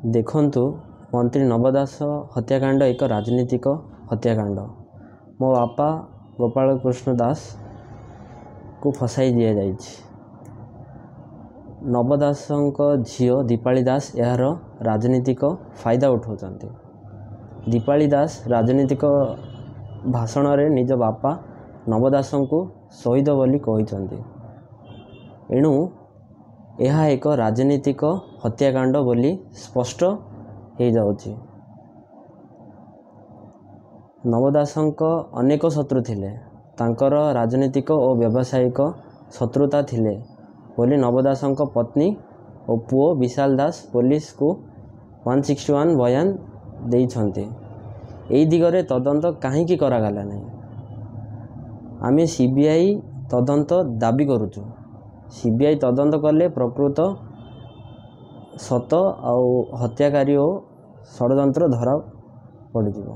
देखंतु मंत्री नव दास हत्याकांड एक राजनीतिक हत्याकांड। मो बापा गोपाल कृष्ण दास को फसाई दि जाइछि। नव दासଙ୍କ झियो दीपाली दास यार राजनीतिक फायदा उठाउछन्ति। दीपाली दास राजनीतिक भाषण रे निज बापा नव दासଙ୍କୁ शहीद बोली कहिछन्ति। एणु यह एक राजनीतिक हत्याकांड बोली स्पष्ट हो जाउछि। नव दासଙ୍କ अनेक शत्रु थिले, तांकर राजनीतिक और व्यावसायिक शत्रुता थिले बोली नव दासଙ୍କ पत्नी और पुओ विशाल दास पुलिस को 161 बयान देइछन्ति। एई दिगरे तदंत काहेकि करागला नहीं? आमे सीबीआई तदंत दाबी करूछु। सीबीआई तदंत कले प्रकृत सत आउ हत्याकारी और षड्यंत्र धरा पड़िଯିବ।